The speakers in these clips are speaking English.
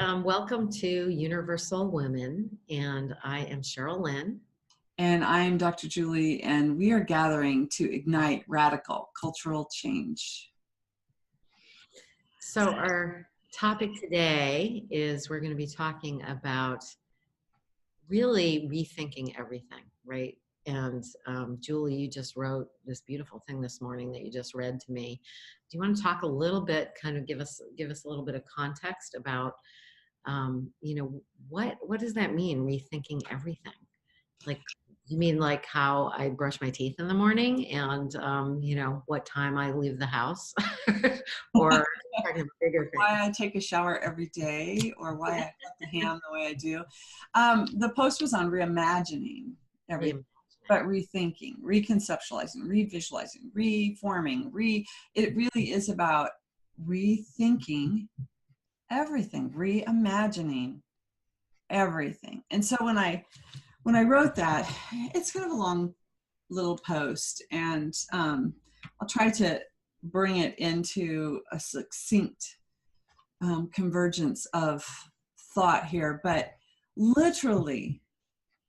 Welcome to UniverSoul Women, and I am Sherryl Lin. And I'm Dr. Julie, and we are gathering to ignite radical cultural change. So our topic today is we're going to be talking about really rethinking everything, right? And Julie, you just wrote this beautiful thing this morning that you just read to me. Do you want to talk a little bit, kind of give us a little bit of context about, what does that mean, rethinking everything? Like, you mean like how I brush my teeth in the morning and, what time I leave the house? Or kind of bigger thing? Why I take a shower every day, or why I cut the ham the way I do. The post was on reimagining everything, but rethinking, reconceptualizing, revisualizing, reforming, it really is about rethinking everything, reimagining everything. And so when I wrote that, it's kind of a long little post, and I'll try to bring it into a succinct convergence of thought here. But literally,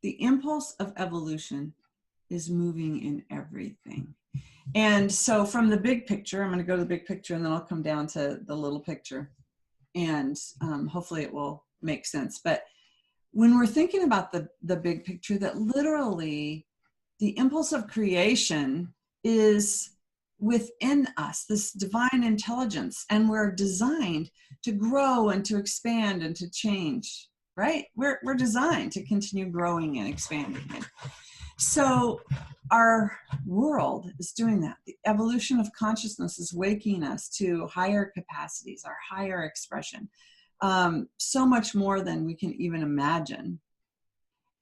the impulse of evolution is moving in everything. And so from the big picture, I'm going to go to the big picture, and then I'll come down to the little picture, and hopefully it will make sense. But when we're thinking about the big picture, that literally the impulse of creation is within us, this divine intelligence, and we're designed to grow and to expand and to change, right? We're designed to continue growing and expanding. So our world is doing that. The evolution of consciousness is waking us to higher capacities, our higher expression. So much more than we can even imagine.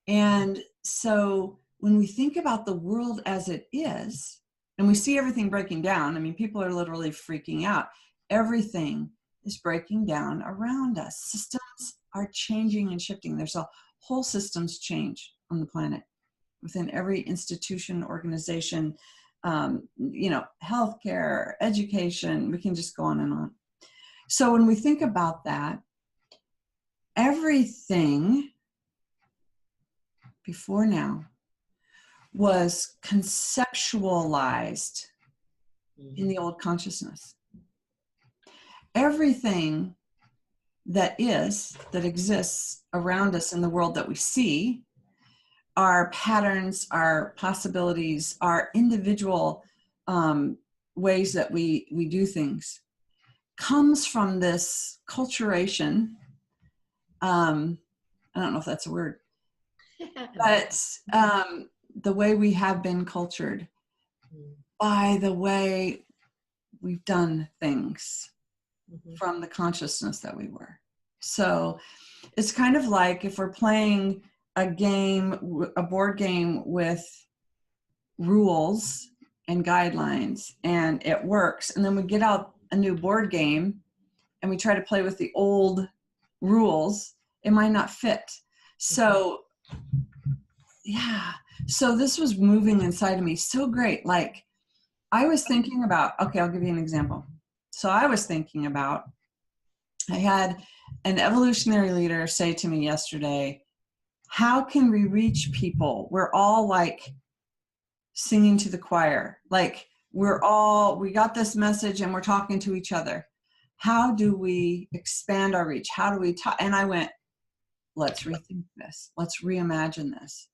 And so when we think about the world as it is, and we see everything breaking down, I mean, people are literally freaking out. Everything is breaking down around us. Systems are changing and shifting. There's a whole systems change on the planet within every institution, organization, healthcare, education, we can just go on and on. So when we think about that, everything before now was conceptualized in the old consciousness. Everything that exists around us in the world that we see, our patterns, our possibilities, our individual ways that we do things, comes from this culturation. I don't know if that's a word, but the way we have been cultured by the way we've done things from the consciousness that we were. So it's kind of like if we're playing a board game with rules and guidelines, and it works, and then we get out a new board game and we try to play with the old rules, it might not fit. So so this was moving inside of me so great. Like, I was thinking about, okay, I'll give you an example. So I was thinking about, I had an evolutionary leader say to me yesterday, how can we reach people? We're all like singing to the choir. Like, we got this message and we're talking to each other. How do we expand our reach? How do we talk? And I went, let's rethink this. Let's reimagine this.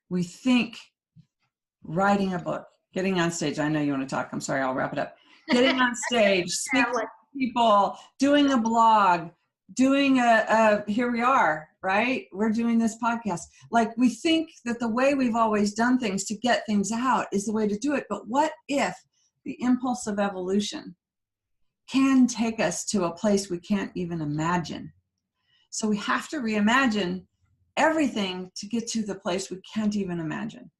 We think writing a book, getting on stage. I know you want to talk. I'm sorry, I'll wrap it up. Getting on stage, speaking to people, doing a blog, doing here we are, right? We're doing this podcast. Like, we think that the way we've always done things to get things out is the way to do it. But what if the impulse of evolution can take us to a place we can't even imagine? So we have to reimagine everything to get to the place we can't even imagine.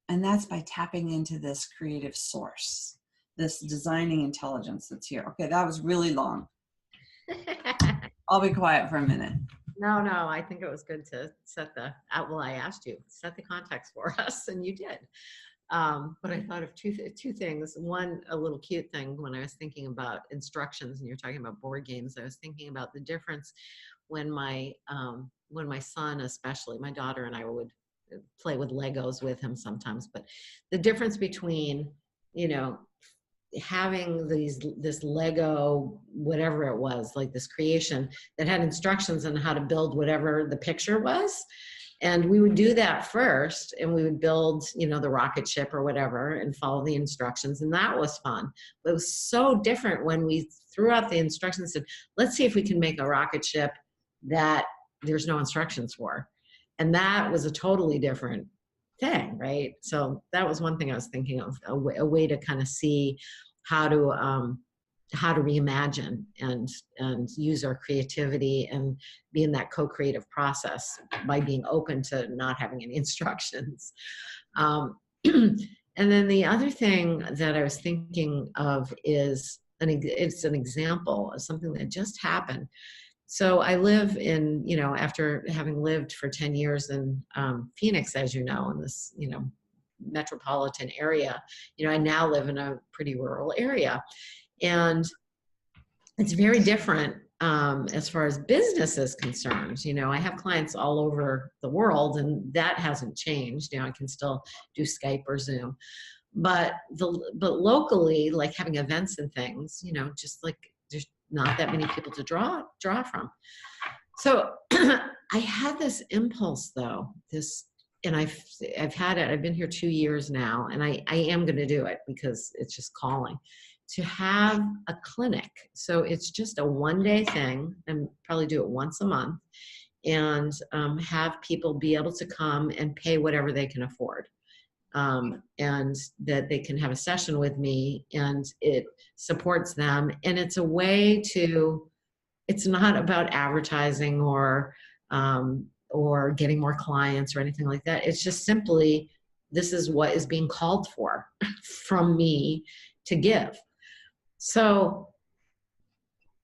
And that's by tapping into this creative source, this designing intelligence that's here. Okay, that was really long. I'll be quiet for a minute. No, I think it was good to set I asked you, set the context for us, and you did. But I thought of two things. One, a little cute thing when I was thinking about instructions, and you're talking about board games. I was thinking about the difference when my son, especially my daughter, and I would play with Legos with him sometimes. But the difference between, you know, having this Lego, whatever it was, like this creation that had instructions on how to build whatever the picture was. And we would do that first, and we would build, the rocket ship or whatever and follow the instructions. And that was fun. But it was so different when we threw out the instructions and said, let's see if we can make a rocket ship that there's no instructions for. And that was a totally different thing, right? So that was one thing I was thinking of, a way to kind of see how to reimagine and use our creativity and be in that co-creative process by being open to not having any instructions. And then the other thing that I was thinking of is it's an example of something that just happened. So I live in, after having lived for 10 years in Phoenix, as you know, in this, metropolitan area, I now live in a pretty rural area. And it's very different as far as business is concerned. I have clients all over the world, and that hasn't changed. I can still do Skype or Zoom. But locally, like having events and things, just like there's not that many people to draw from. So I had this impulse though, and I've had it, I've been here 2 years now, and I am going to do it because it's just calling, to have a clinic. So it's just a one-day thing, and probably do it once a month, and have people be able to come and pay whatever they can afford. And that they can have a session with me, and it supports them. And it's a way to, it's not about advertising or getting more clients or anything like that. It's just simply, this is what is being called for from me to give. So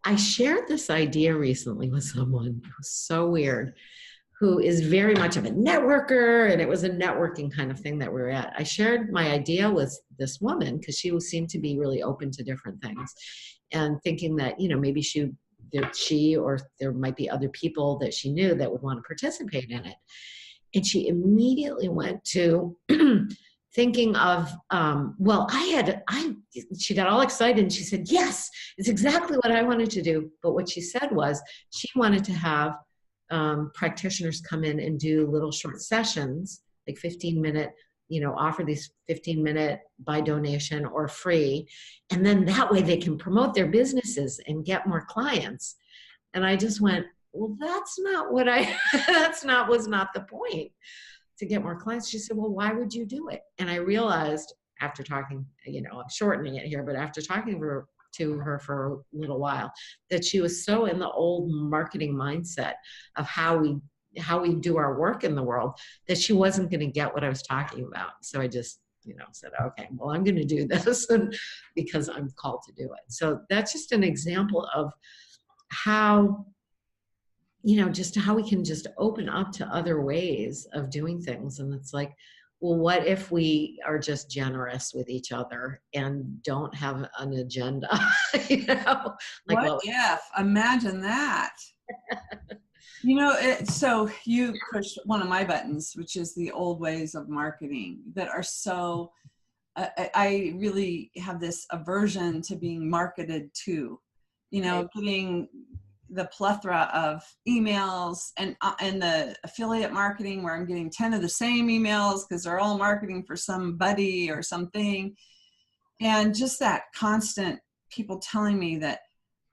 I shared this idea recently with someone who was so weird, who is very much of a networker, and it was a networking kind of thing that we were at. I shared my idea with this woman because she seemed to be really open to different things, and thinking that, maybe she or there might be other people that she knew that would want to participate in it. And she immediately went to thinking of, she got all excited and she said, yes, it's exactly what I wanted to do. But what she said was she wanted to have practitioners come in and do little short sessions, like 15-minute, offer these 15-minute by donation or free. And then that way they can promote their businesses and get more clients. And I just went, well, that's not what was not the point, to get more clients. She said, well, why would you do it? And I realized after talking, I'm shortening it here, but after talking to her for a little while, that she was so in the old marketing mindset of how we do our work in the world, that she wasn't going to get what I was talking about. So I just, said, okay, well, I'm going to do this because I'm called to do it. So that's just an example of how, just how we can just open up to other ways of doing things. And it's like, well, what if we are just generous with each other and don't have an agenda? What if? Imagine that. So you pushed one of my buttons, which is the old ways of marketing that are so, I really have this aversion to being marketed to, getting the plethora of emails and the affiliate marketing where I'm getting 10 of the same emails because they're all marketing for somebody or something. And just that constant people telling me that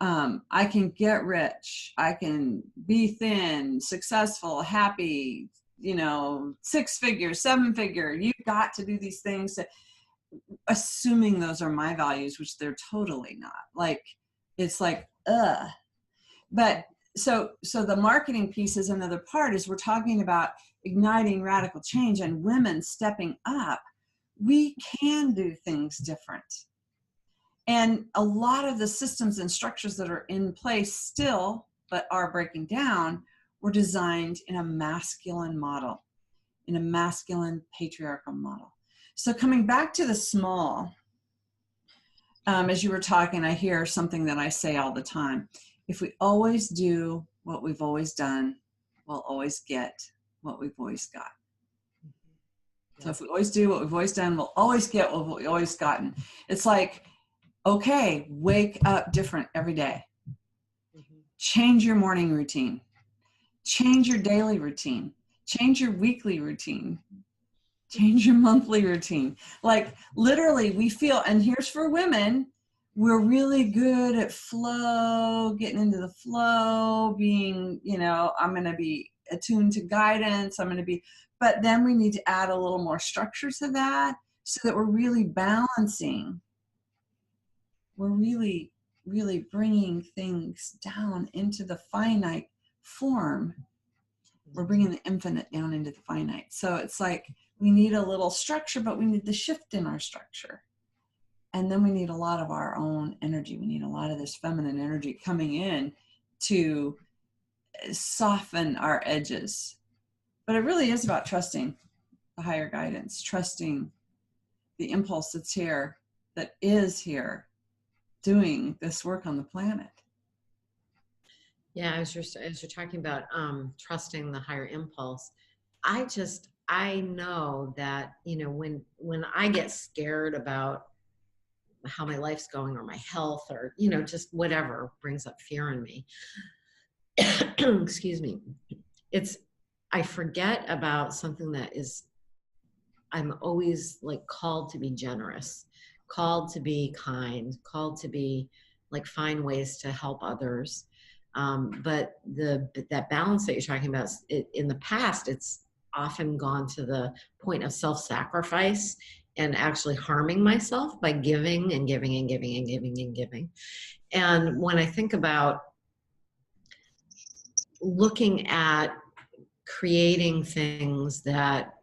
I can get rich, I can be thin, successful, happy, 6 figure, 7 figure, you've got to do these things, assuming those are my values, which they're totally not. Like, it's like, ugh. But so the marketing piece is another part, is we're talking about igniting radical change and women stepping up. We can do things different. And a lot of the systems and structures that are in place still, but are breaking down, were designed in a masculine model, in a masculine patriarchal model. So coming back to the small, as you were talking, I hear something that I say all the time. If we always do what we've always done, we'll always get what we've always got. Yeah. So if we always do what we've always done, we'll always get what we've always gotten. It's like, okay, wake up different every day. Change your morning routine. Change your daily routine. Change your weekly routine. Change your monthly routine. Like literally we feel, and here's for women, we're really good at flow, getting into the flow, being, I'm going to be attuned to guidance. But then we need to add a little more structure to that so that we're really balancing. We're really, really bringing things down into the finite form. We're bringing the infinite down into the finite. So it's like we need a little structure, but we need the shift in our structure. And then we need a lot of our own energy. We need a lot of this feminine energy coming in to soften our edges. But it really is about trusting the higher guidance, trusting the impulse that's here, that is here, doing this work on the planet. Yeah, as you're talking about trusting the higher impulse, I know that, when I get scared about how my life's going or my health or, just whatever brings up fear in me, excuse me, I forget about something that is, I'm always like called to be generous, called to be kind, called to be like find ways to help others. But that balance that you're talking about, in the past, it's often gone to the point of self-sacrifice and actually harming myself by giving and giving and giving and giving and giving. And when I think about looking at creating things that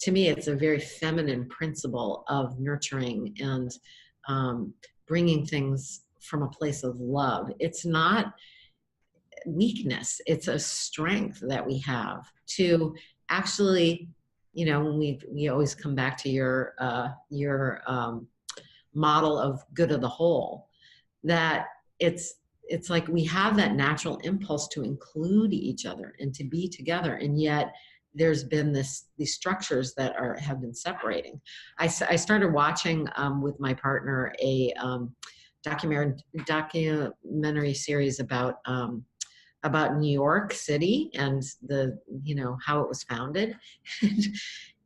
to me, it's a very feminine principle of nurturing and bringing things from a place of love. It's not weakness. It's a strength that we have to actually, when we always come back to your model of good of the whole, that it's like we have that natural impulse to include each other and to be together, and yet there's been these structures that have been separating. I started watching with my partner a documentary series about New York City and how it was founded,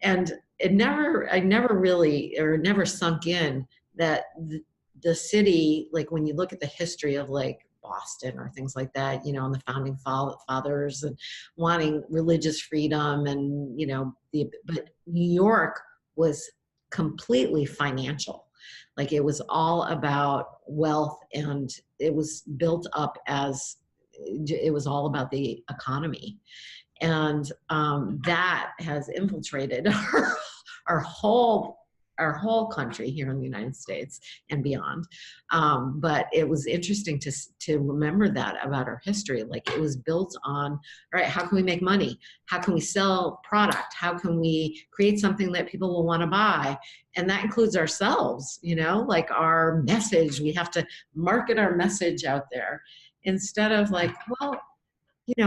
and I never sunk in that the city, like when you look at the history of like Boston or things like that, and the founding fathers and wanting religious freedom and, but New York was completely financial. Like it was all about wealth, and it was built up it was all about the economy. And that has infiltrated our whole country here in the United States and beyond. But it was interesting to remember that about our history. Like it was built on, all right, how can we make money? How can we sell product? How can we create something that people will want to buy? And that includes ourselves, like our message. We have to market our message out there instead of like, well,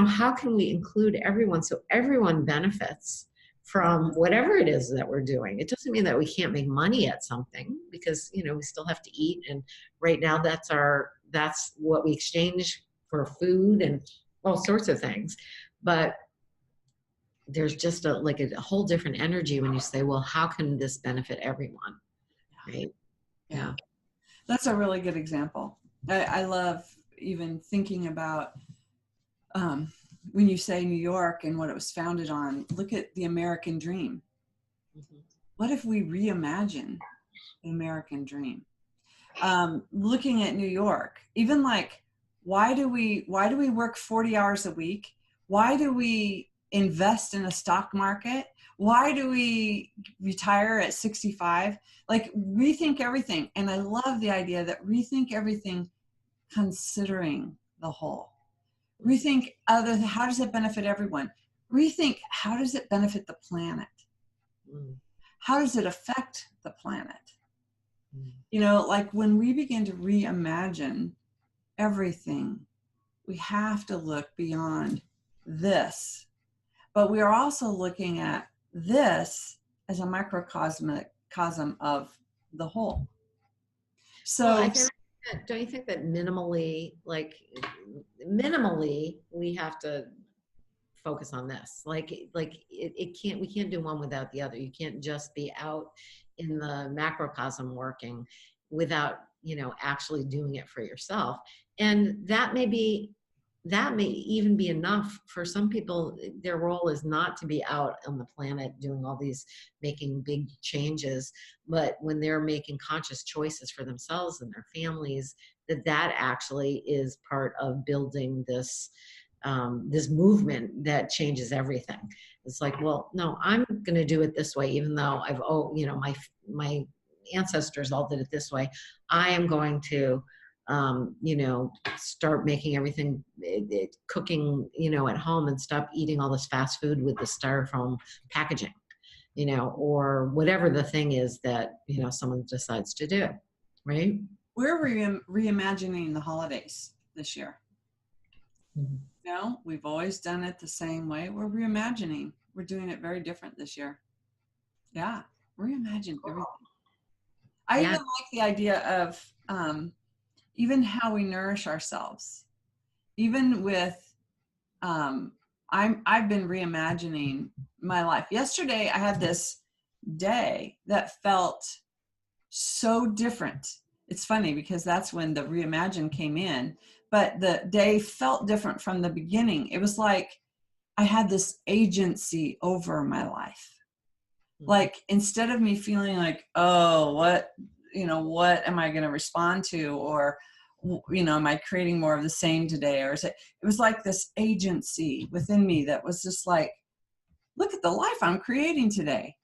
how can we include everyone so everyone benefits from whatever it is that we're doing? It doesn't mean that we can't make money at something, because, we still have to eat. And right now that's what we exchange for food and all sorts of things. But there's just a whole different energy when you say, well, how can this benefit everyone? Right? Yeah. That's a really good example. I love even thinking about when you say New York and what it was founded on. Look at the American dream. Mm-hmm. What if we reimagine the American dream? Looking at New York, even like, why do we work 40 hours a week? Why do we invest in a stock market? Why do we retire at 65? Like, rethink everything. And I love the idea that rethink everything considering the whole. Rethink how does it benefit everyone? Rethink, how does it benefit the planet? how does it affect the planet? Mm. You know, like when we begin to reimagine everything, we have to look beyond this. But we are also looking at this as a microcosm of the whole. Well, So, don't you think that minimally, minimally, we have to focus on this? It can't, we can't do one without the other. You can't just be out in the macrocosm working without, actually doing it for yourself. And that may even be enough for some people. Their role is not to be out on the planet doing all these, making big changes, but when they're making conscious choices for themselves and their families, that actually is part of building this movement that changes everything. It's like, well, no, I'm going to do it this way, even though my ancestors all did it this way. I am going to start making everything, cooking, at home, and stop eating all this fast food with the styrofoam packaging, or whatever the thing is that, someone decides to do, right? we're reimagining the holidays this year. Mm-hmm. No, we've always done it the same way. We're reimagining. We're doing it very different this year. Yeah, reimagine everything. I even like the idea of even how we nourish ourselves. Even with, I've been reimagining my life. Yesterday, I had this day that felt so different. It's funny because that's when the reimagine came in, but the day felt different from the beginning. It was like I had this agency over my life. Like instead of me feeling like, oh, what am I going to respond to? Or, am I creating more of the same today? Or it was like this agency within me that was just like, look at the life I'm creating today.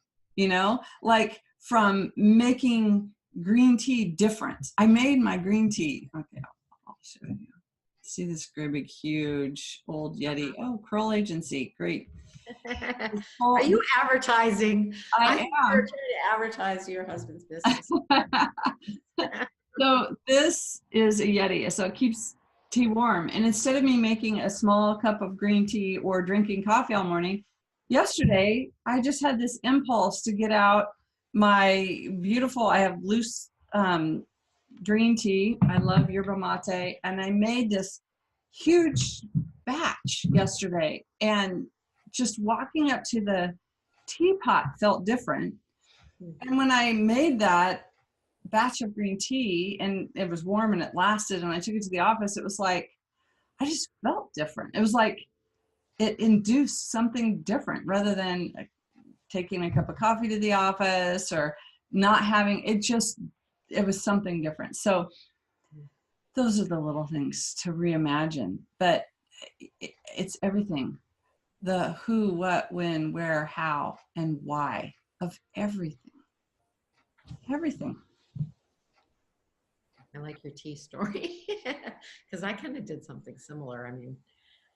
Like from making green tea different. I made my green tea. Okay, I'll show you. See this great big huge old Yeti. Oh, Krull agency. Great. Are you advertising? I think am. you're trying to advertise your husband's business. So this is a Yeti. So it keeps tea warm. And instead of me making a small cup of green tea or drinking coffee all morning, yesterday I just had this impulse to get out my beautiful, I have loose green tea. I love yerba mate. And I made this huge batch yesterday. And just walking up to the teapot felt different. And when I made that batch of green tea and it was warm and it lasted and I took it to the office, it was like, I just felt different. It was like it induced something different rather than taking a cup of coffee to the office or not having it. It was something different. So those are the little things to reimagine, but it's everything. The who, what, when, where, how, and why of everything. Everything. I like your tea story because I kind of did something similar. I mean,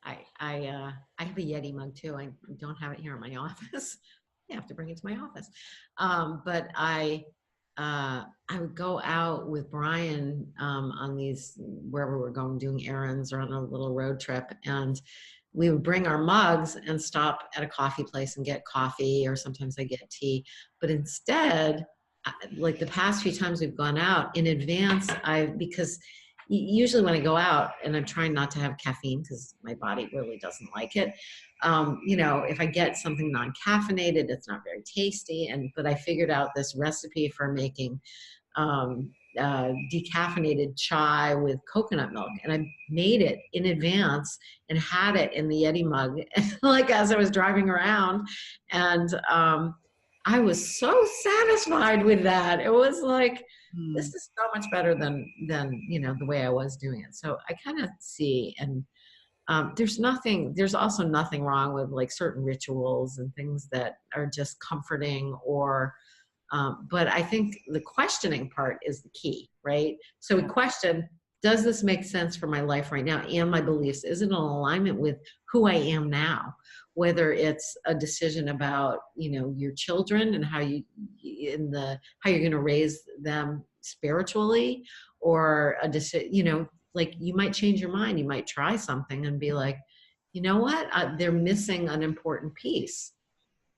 I have a Yeti mug too. I don't have it here in my office. I have to bring it to my office. But I would go out with Brian on these, wherever we're going, doing errands or on a little road trip, and we would bring our mugs and stop at a coffee place and get coffee, or sometimes I get tea. But instead, like the past few times we've gone out in advance, because usually when I go out, and I'm trying not to have caffeine because my body really doesn't like it. If I get something non-caffeinated, it's not very tasty. But I figured out this recipe for making decaffeinated chai with coconut milk, and I made it in advance and had it in the Yeti mug, like as I was driving around, and I was so satisfied with that. It was like, this is so much better than the way I was doing it. So I kind of see, and there's also nothing wrong with like certain rituals and things that are just comforting, but I think the questioning part is the key, right? So we question, does this make sense for my life right now and my beliefs? Is it in alignment with who I am now? Whether it's a decision about, your children and how you're going to raise them spiritually, or a decision, like you might change your mind. You might try something and be like, you know what? They're missing an important piece.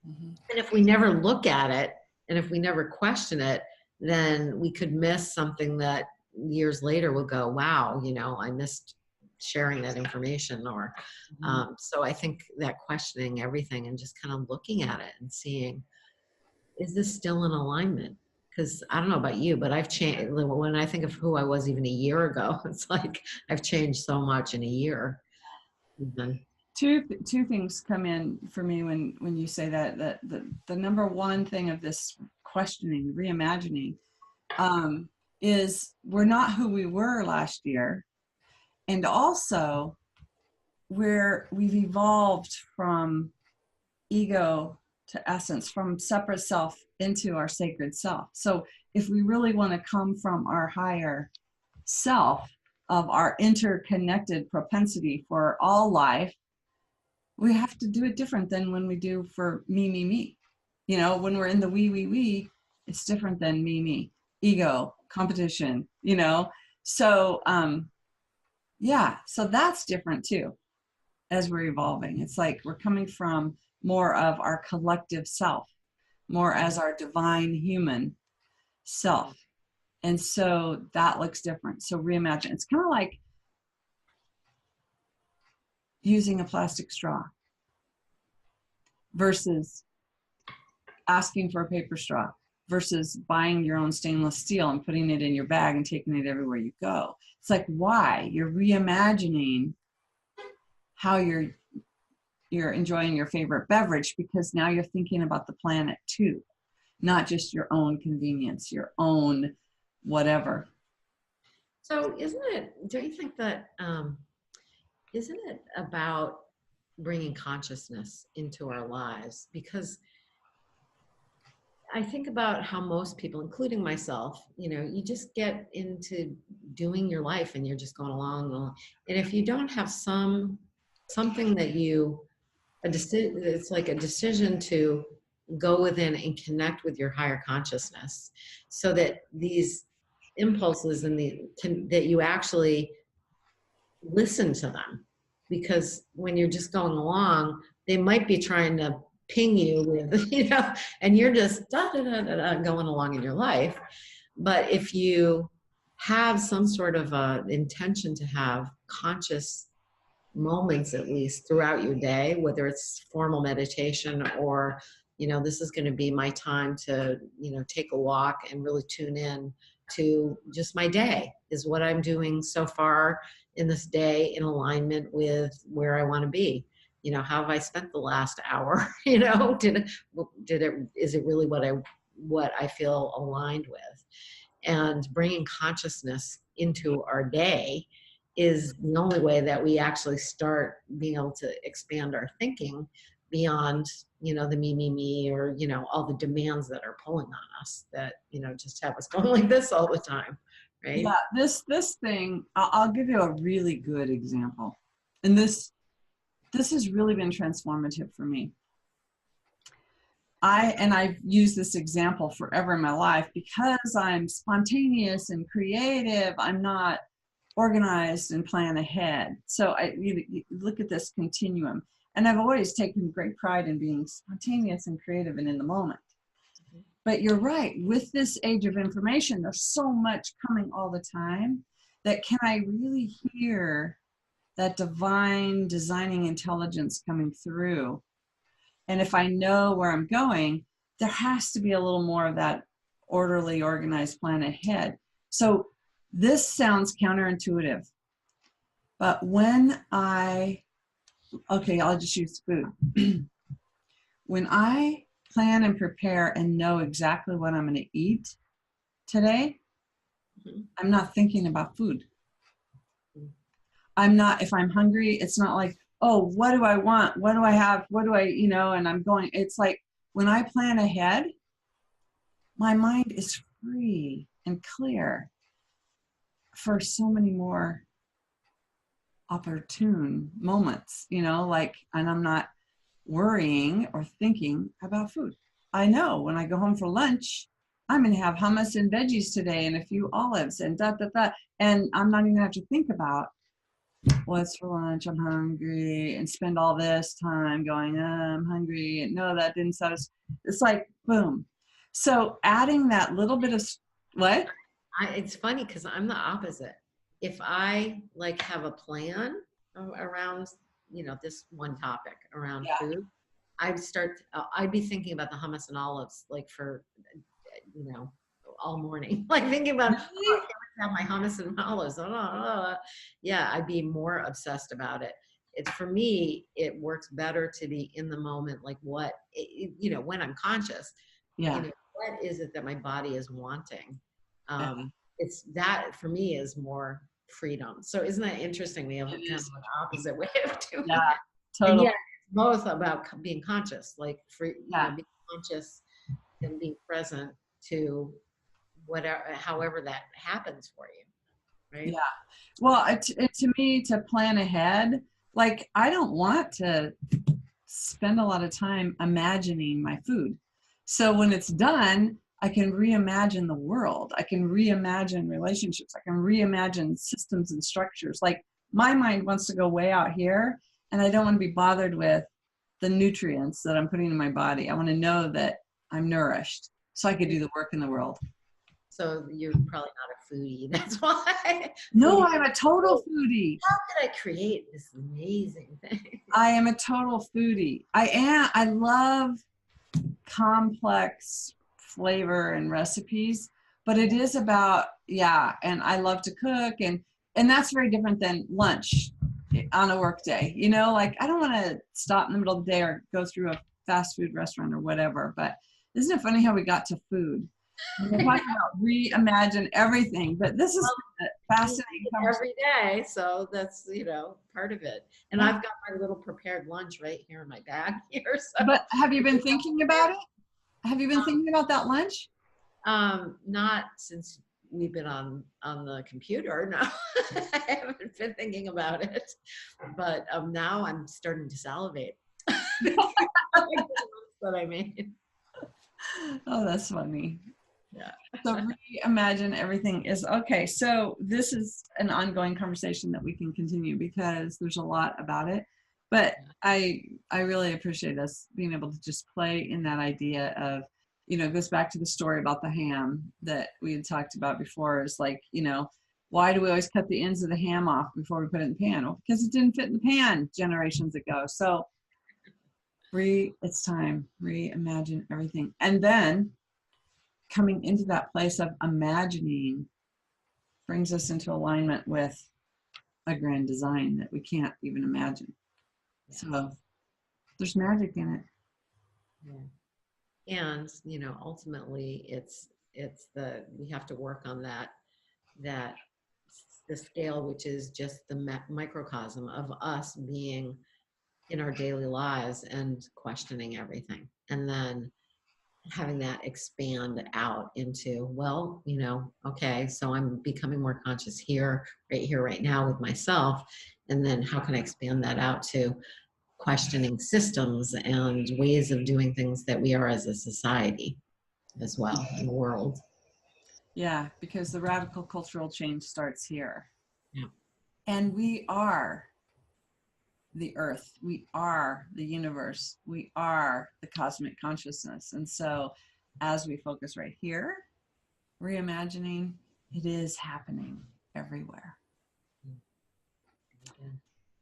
Mm-hmm. And if we never look at it, and if we never question it, then we could miss something that years later we'll go, wow, I missed sharing that information. Or so I think that questioning everything and just kind of looking at it and seeing, is this still in alignment? Because I don't know about you, but I've changed. When I think of who I was even a year ago, it's like I've changed so much in a year. Mm-hmm. Two things come in for me when you say that the number one thing of this questioning, reimagining, is we're not who we were last year, and also we've evolved from ego to essence, from separate self into our sacred self. So if we really want to come from our higher self of our interconnected propensity for all life, we have to do it different than when we do for me. When we're in the we, it's different than me, ego, competition, So, so that's different too, as we're evolving. It's like we're coming from more of our collective self, more as our divine human self. And so that looks different. So reimagine. It's kind of like using a plastic straw versus asking for a paper straw versus buying your own stainless steel and putting it in your bag and taking it everywhere you go. It's like, why? You're reimagining how you're enjoying your favorite beverage, because now you're thinking about the planet too, not just your own convenience, your own whatever. So don't you think that, isn't it about bringing consciousness into our lives? Because I think about how most people, including myself, you just get into doing your life and you're just going along. And if you don't have something that it's like a decision to go within and connect with your higher consciousness, so that these impulses and that you actually listen to them. Because when you're just going along, they might be trying to ping you with, and you're just going along in your life. But if you have some sort of intention to have conscious moments, at least throughout your day, whether it's formal meditation or, this is going to be my time to, take a walk and really tune in to just my day. Is what I'm doing so far in this day in alignment with where I want to be? How have I spent the last hour? Is it really what I feel aligned with? And bringing consciousness into our day is the only way that we actually start being able to expand our thinking beyond, the me, or, all the demands that are pulling on us that, just have us going like this all the time. Right? Yeah, this thing, I'll give you a really good example. And this has really been transformative for me. I've used this example forever in my life because I'm spontaneous and creative. I'm not organized and plan ahead. So you look at this continuum. And I've always taken great pride in being spontaneous and creative and in the moment. Mm-hmm. But you're right. With this age of information, there's so much coming all the time that can I really hear that divine designing intelligence coming through? And if I know where I'm going, there has to be a little more of that orderly, organized plan ahead. So this sounds counterintuitive. But when I'll just use food. When I plan and prepare and know exactly what I'm going to eat today, mm-hmm. I'm not thinking about food. If I'm hungry, it's not like, oh, what do I want? What do I have? What do I, and I'm going, it's like when I plan ahead, my mind is free and clear. for so many more opportune moments, like, and I'm not worrying or thinking about food. I know when I go home for lunch, I'm going to have hummus and veggies today and a few olives and da, da, da. And I'm not even going to have to think about what's for lunch, I'm hungry, and spend all this time going, I'm hungry, and no, that didn't satisfy. It's like, boom. So adding that little bit of, what? It's funny because I'm the opposite. If I like have a plan around, this one topic around food, I'd be thinking about the hummus and olives like for, all morning, like thinking about, Really? have my hummus and olives. Yeah, I'd be more obsessed about it. It's for me, it works better to be in the moment, like when I'm conscious, Yeah. what is it that my body is wanting? It's that for me is more freedom. So isn't that interesting? We have kind of an opposite way of doing it. Totally. And yet it's both about being conscious, like being conscious and being present to whatever, however that happens for you, right? Yeah. Well, to me, to plan ahead, like I don't want to spend a lot of time imagining my food. So when it's done, I can reimagine the world. I can reimagine relationships. I can reimagine systems and structures. Like my mind wants to go way out here, and I don't want to be bothered with the nutrients that I'm putting in my body. I want to know that I'm nourished so I could do the work in the world. So you're probably not a foodie. That's why. No, I'm a total foodie. How did I create this amazing thing? I am a total foodie. I love complex flavor and recipes, but it is about, and I love to cook, and that's very different than lunch on a work day. Like I don't want to stop in the middle of the day or go through a fast food restaurant or whatever, but isn't it funny how we got to food? We're talking about reimagine everything, but this is fascinating every day. So that's, part of it. And I've got my little prepared lunch right here in my bag here. So. But have you been thinking about it? Have you been thinking about that lunch? Not since we've been on the computer. No, I haven't been thinking about it, but now I'm starting to salivate. That I made. Oh, that's funny. Yeah. So reimagine everything is okay. So this is an ongoing conversation that we can continue because there's a lot about it. But I really appreciate us being able to just play in that idea of, it goes back to the story about the ham that we had talked about before. Is like, why do we always cut the ends of the ham off before we put it in the pan? Well, because it didn't fit in the pan generations ago. So it's time, reimagine everything. And then coming into that place of imagining brings us into alignment with a grand design that we can't even imagine. Yeah. So there's magic in it. Yeah. And, ultimately it's we have to work on the scale, which is just the microcosm of us being in our daily lives and questioning everything. And then having that expand out into, okay, so I'm becoming more conscious here, right now with myself. And then how can I expand that out to questioning systems and ways of doing things that we are as a society as well in the world. Yeah, because the radical cultural change starts here. Yeah. And we are the earth, we are the universe, we are the cosmic consciousness. And so as we focus right here, reimagining, it is happening everywhere.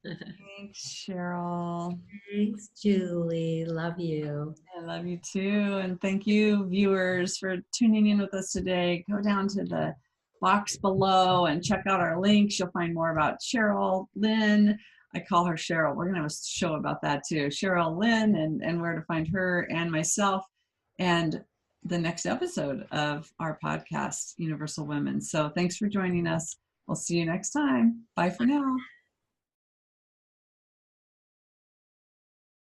Thanks, Sherryl. Thanks, Julie. Love you. I love you too. And thank you, viewers, for tuning in with us today. Go down to the box below and check out our links. You'll find more about Sherryl Lin. I call her Cheryl. We're going to have a show about that too. Sherryl Lin and where to find her and myself and the next episode of our podcast, UniverSoul Women. So thanks for joining us. We'll see you next time. Bye for now.